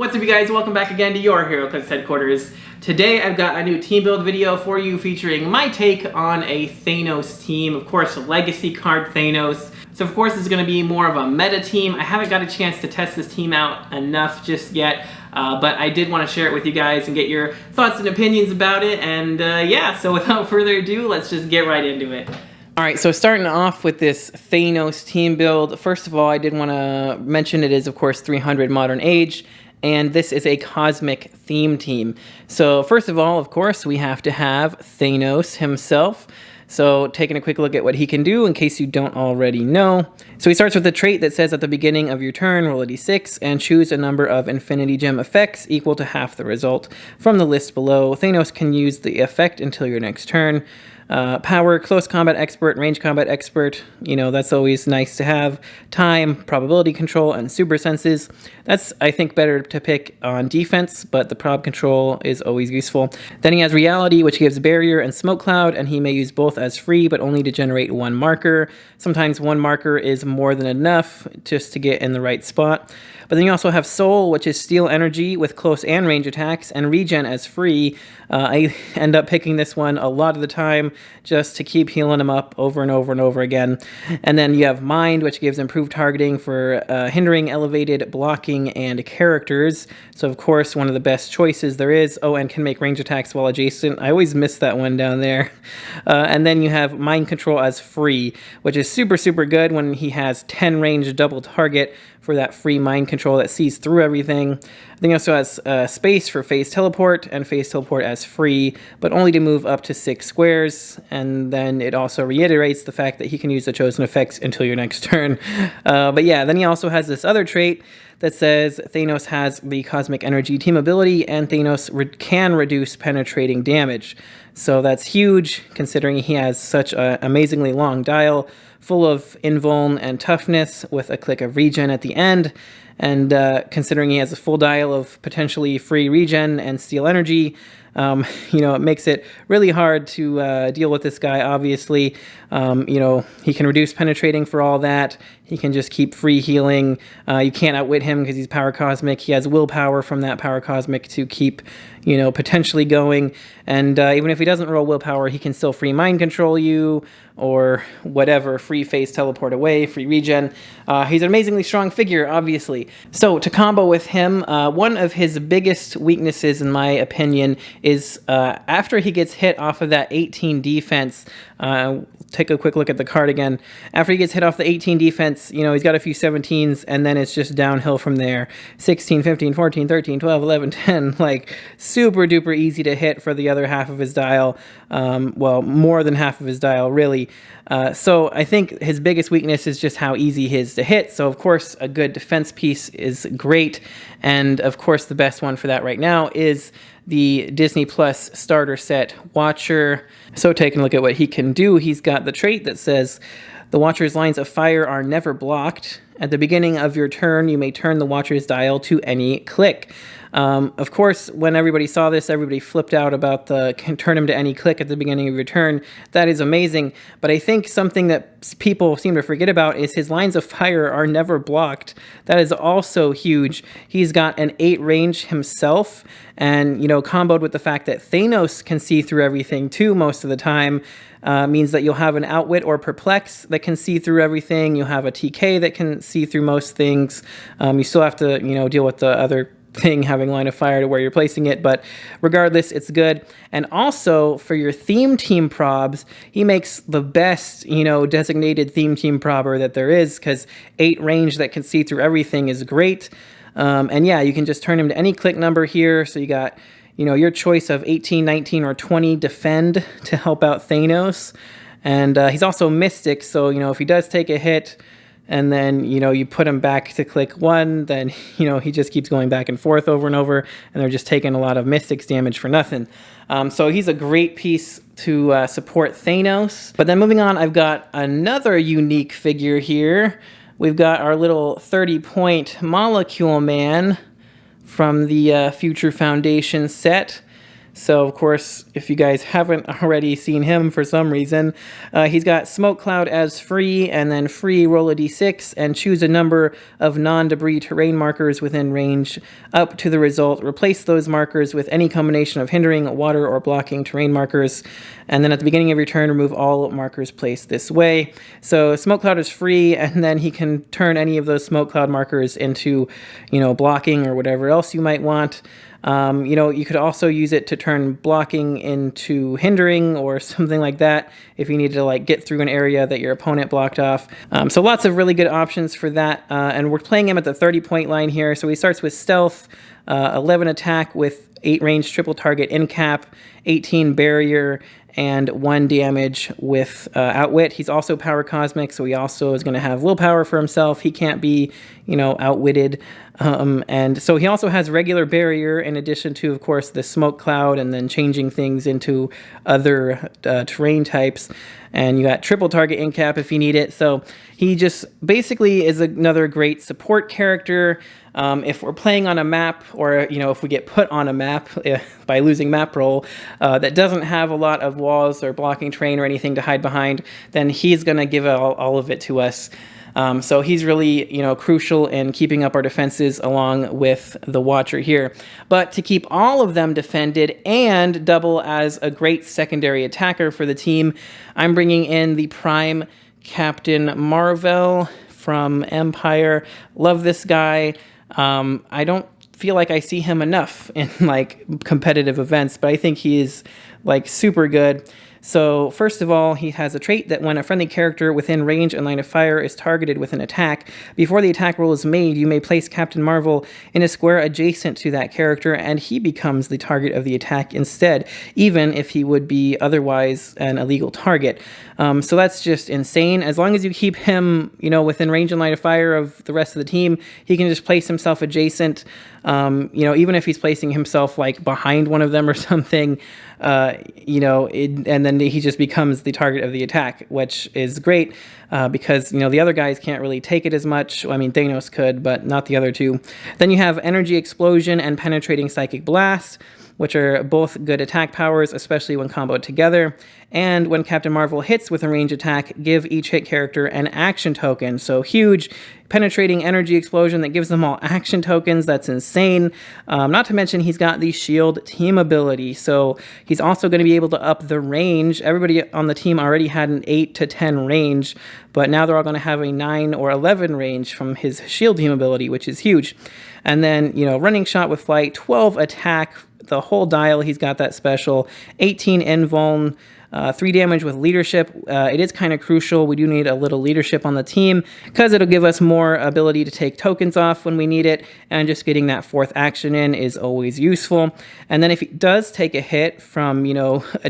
What's up, you guys? Welcome back again to your Heroclix headquarters. Today I've got a new team build video for you featuring my take on a Thanos team. Of course, legacy card Thanos. So of course this is going to be more of a meta team. I haven't got a chance to test this team out enough just yet, but I did want to share it with you guys and get your thoughts and opinions about it. And yeah, so without further ado, let's just get right into it. Alright, so starting off with this Thanos team build, first of all I did want to mention it is of course 300 modern age, and this is a cosmic theme team. So first of all, of course, we have to have Thanos himself. So taking a quick look at what he can do in case you don't already know. So he starts with a trait that says at the beginning of your turn, roll a d6 and choose a number of Infinity Gem effects equal to half the result from the list below. Thanos can use the effect until your next turn. Power, close combat expert, range combat expert, you know, that's always nice to have. Time, probability control, and super senses. That's, I think, better to pick on defense, but the prob control is always useful. Then he has reality, which gives barrier and smoke cloud, and he may use both as free, but only to generate one marker. Sometimes one marker is more than enough just to get in the right spot. But then you also have soul, which is steal energy with close and range attacks, and regen as free. I end up picking this one a lot of the time just to keep healing him up over and over and over again. And then you have mind, which gives improved targeting for hindering, elevated, blocking, and characters. So of course, one of the best choices there is. Oh, and can make range attacks while adjacent. I always miss that one down there. And then you have mind control as free, which is super, super good when he has 10 range double target for that free mind control that sees through everything. I think it also has space for phase teleport and phase teleport as free, but only to move up to 6 squares. And then it also reiterates the fact that he can use the chosen effects until your next turn. But yeah, then he also has this other trait that says Thanos has the cosmic energy team ability, and Thanos can reduce penetrating damage. So that's huge considering he has such an amazingly long dial full of invuln and toughness with a click of regen at the end. And considering he has a full dial of potentially free regen and steal energy, you know, it makes it really hard to deal with this guy, obviously. You know, he can reduce penetrating for all that. He can just keep free healing. You can't outwit him because he's power cosmic. He has willpower from that power cosmic to keep, you know, potentially going. And even if he doesn't roll willpower, he can still free mind control you or whatever, free phase teleport away, free regen. He's an amazingly strong figure, obviously. So to combo with him, one of his biggest weaknesses, in my opinion, is after he gets hit off of that 18 defense. Take a quick look at the card again. After he gets hit off the 18 defense, you know, he's got a few 17s, and then it's just downhill from there. 16, 15, 14, 13, 12, 11, 10. Like, super duper easy to hit for the other half of his dial. Well, more than half of his dial, really. So I think his biggest weakness is just how easy he is to hit. So, of course, a good defense piece is great. And, of course, the best one for that right now is the Disney Plus starter set Watcher. So taking a look at what he can do, he's got the trait that says the Watcher's lines of fire are never blocked. At the beginning of your turn, you may turn the Watcher's dial to any click. Of course, when everybody saw this, everybody flipped out about the can turn him to any click at the beginning of your turn. That is amazing. But I think something that people seem to forget about is his lines of fire are never blocked. That is also huge. He's got an 8 range himself, and, you know, comboed with the fact that Thanos can see through everything too most of the time, means that you'll have an Outwit or Perplex that can see through everything. You'll have a TK that can see through most things. You still have to, you know, deal with the other thing having line of fire to where you're placing it, but regardless, it's good. And also for your theme team probs, he makes the best, you know, designated theme team probber that there is, because 8 range that can see through everything is great. And yeah, you can just turn him to any click number here. So you got, you know, your choice of 18, 19, or 20 defend to help out Thanos. And he's also Mystic, so, you know, if he does take a hit, and then, you know, you put him back to click 1, then, you know, he just keeps going back and forth over and over, and they're just taking a lot of Mystics damage for nothing. So he's a great piece to support Thanos. But then moving on, I've got another unique figure here. We've got our little 30-point Molecule Man from the Future Foundation set. So, of course, if you guys haven't already seen him for some reason, he's got Smoke Cloud as free, and then free roll a d6 and choose a number of non-debris terrain markers within range up to the result. Replace those markers with any combination of hindering, water, or blocking terrain markers. And then at the beginning of your turn, remove all markers placed this way. So Smoke Cloud is free, and then he can turn any of those Smoke Cloud markers into, blocking or whatever else you might want. You could also use it to turn blocking into hindering or something like that if you need to get through an area that your opponent blocked off. So lots of really good options for that. And we're playing him at the 30-point line here. So he starts with stealth, 11 attack with 8 range triple target in cap, 18 barrier, and 1 damage with outwit. He's also power cosmic, so he also is going to have willpower for himself. He can't be, outwitted. And so he also has regular barrier in addition to, of course, the smoke cloud and then changing things into other terrain types. And you got triple target in cap if you need it. So he just basically is another great support character. If we're playing on a map, or if we get put on a map by losing map roll that doesn't have a lot of walls or blocking terrain or anything to hide behind, then he's going to give all of it to us. So he's really, crucial in keeping up our defenses along with the Watcher here. But to keep all of them defended and double as a great secondary attacker for the team, I'm bringing in the Prime Captain Marvel from Empire. Love this guy. I don't feel like I see him enough in competitive events, but I think he is super good. So first of all, he has a trait that when a friendly character within range and line of fire is targeted with an attack, before the attack roll is made, you may place Captain Marvel in a square adjacent to that character, and he becomes the target of the attack instead, even if he would be otherwise an illegal target. So that's just insane. As long as you keep him, within range and line of fire of the rest of the team, he can just place himself adjacent. Even if he's placing himself behind one of them or something, and then he just becomes the target of the attack, which is great because, the other guys can't really take it as much. I mean, Thanos could, but not the other two. Then you have Energy Explosion and Penetrating Psychic Blast, which are both good attack powers, especially when comboed together. And when Captain Marvel hits with a range attack, give each hit character an action token. So huge penetrating energy explosion that gives them all action tokens. That's insane. Not to mention he's got the shield team ability. So he's also going to be able to up the range. Everybody on the team already had an 8 to 10 range, but now they're all going to have a 9 or 11 range from his shield team ability, which is huge. And then, running shot with flight, 12 attack, the whole dial. He's got that special, 18 invuln, 3 damage with leadership. It is kind of crucial. We do need a little leadership on the team because it'll give us more ability to take tokens off when we need it, and just getting that 4th action in is always useful. And then if he does take a hit from,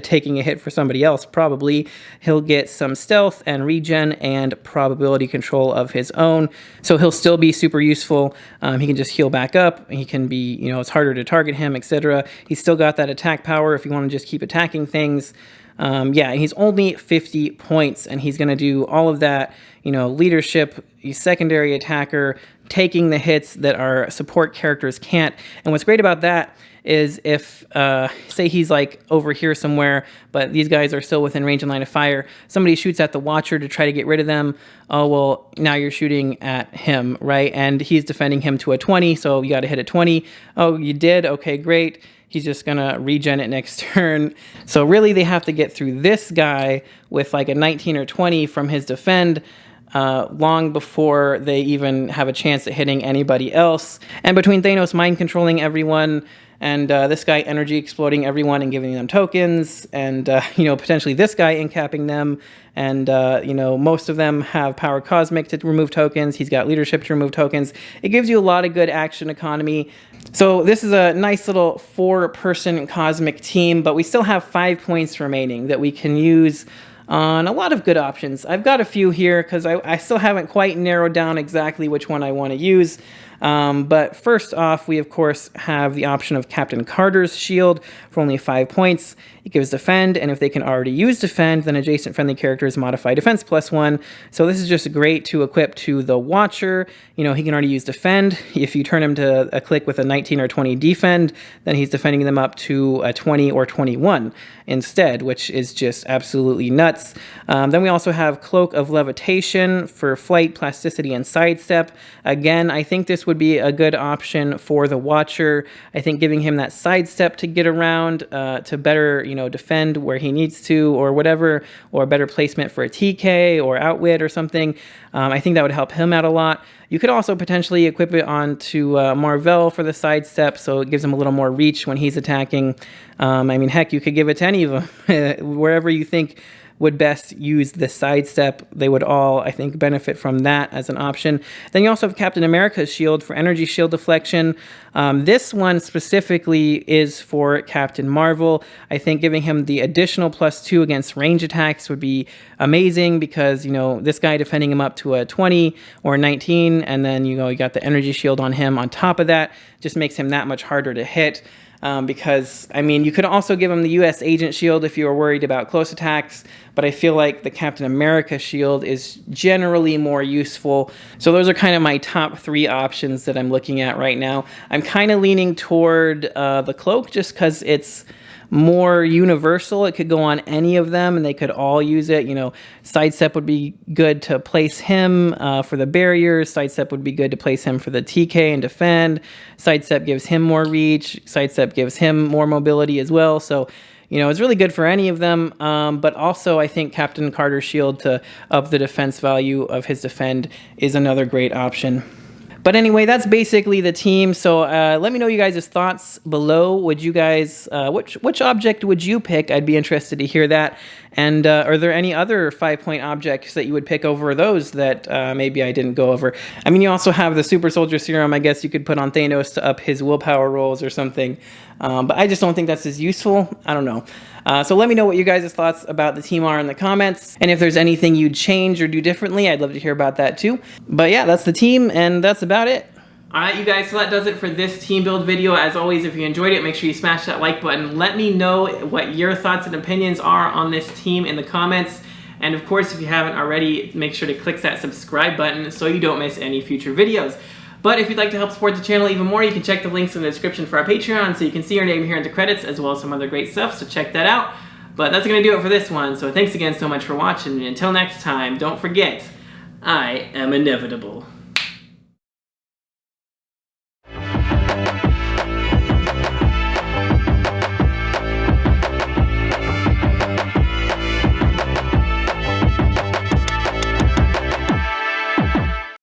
taking a hit for somebody else, probably, he'll get some stealth and regen and probability control of his own. So he'll still be super useful. He can just heal back up. He can be, it's harder to target him, etc. He's still got that attack power if you want to just keep attacking things. He's only 50 points, and he's going to do all of that, leadership, secondary attacker, taking the hits that our support characters can't. And what's great about that is if, say he's over here somewhere, but these guys are still within range and line of fire, somebody shoots at the Watcher to try to get rid of them. Oh, well, now you're shooting at him, right? And he's defending him to a 20, so you got to hit a 20. Oh, you did? Okay, great. He's just going to regen it next turn. So really they have to get through this guy with a 19 or 20 from his defend long before they even have a chance at hitting anybody else. And between Thanos mind controlling everyone and this guy energy exploding everyone and giving them tokens, and potentially this guy incapping them, and most of them have power cosmic to remove tokens. He's got leadership to remove tokens. It gives you a lot of good action economy. So this is a nice little 4-person cosmic team, but we still have 5 points remaining that we can use on a lot of good options. I've got a few here because I still haven't quite narrowed down exactly which one I want to use. But first off, we of course have the option of Captain Carter's shield for only 5 points. It gives defend, and if they can already use defend, then adjacent friendly characters modify defense +1. So this is just great to equip to the Watcher. You know, he can already use defend. If you turn him to a click with a 19 or 20 defend, then he's defending them up to a 20 or 21 instead, which is just absolutely nuts. Then we also have Cloak of Levitation for flight, plasticity, and sidestep. Again, I think this would be a good option for the Watcher. I think giving him that sidestep to get around, to better, you know, defend where he needs to or whatever, or a better placement for a TK or outwit or something. I think that would help him out a lot. You could also potentially equip it onto Marvel for the sidestep, so it gives him a little more reach when he's attacking. I mean, heck, you could give it to any of them. Wherever you think would best use the sidestep, they would all, I think, benefit from that as an option. Then you also have Captain America's shield for energy shield deflection. This one specifically is for Captain Marvel. I think giving him the additional +2 against range attacks would be amazing because, you know, this guy defending him up to a 20 or 19, and then, you know, you got the energy shield on him on top of that, just makes him that much harder to hit. Because, I mean, you could also give him the U.S. Agent shield if you were worried about close attacks, but I feel like the Captain America shield is generally more useful. So those are kind of my top 3 options that I'm looking at right now. I'm kind of leaning toward the Cloak just because it's more universal. It could go on any of them and they could all use it. You know, sidestep would be good to place him for the barriers. Sidestep would be good to place him for the TK and defend. Sidestep gives him more reach. Sidestep gives him more mobility as well. So, you know, it's really good for any of them. But also I think Captain Carter's shield to up the defense value of his defend is another great option. But anyway, that's basically the team. So let me know you guys' thoughts below. Would you guys, which object would you pick? I'd be interested to hear that. And are there any other 5-point objects that you would pick over those that maybe I didn't go over? I mean, you also have the Super Soldier Serum. I guess you could put on Thanos to up his willpower rolls or something. But I just don't think that's as useful. I don't know. So let me know what you guys' thoughts about the team are in the comments. And if there's anything you'd change or do differently, I'd love to hear about that too. But yeah, that's the team, and that's about it. Alright, you guys, so that does it for this team build video. As always, if you enjoyed it, make sure you smash that like button. Let me know what your thoughts and opinions are on this team in the comments. And of course, if you haven't already, make sure to click that subscribe button so you don't miss any future videos. But if you'd like to help support the channel even more, you can check the links in the description for our Patreon so you can see your name here in the credits as well as some other great stuff, so check that out. But that's going to do it for this one, so thanks again so much for watching, and until next time, don't forget, I am inevitable.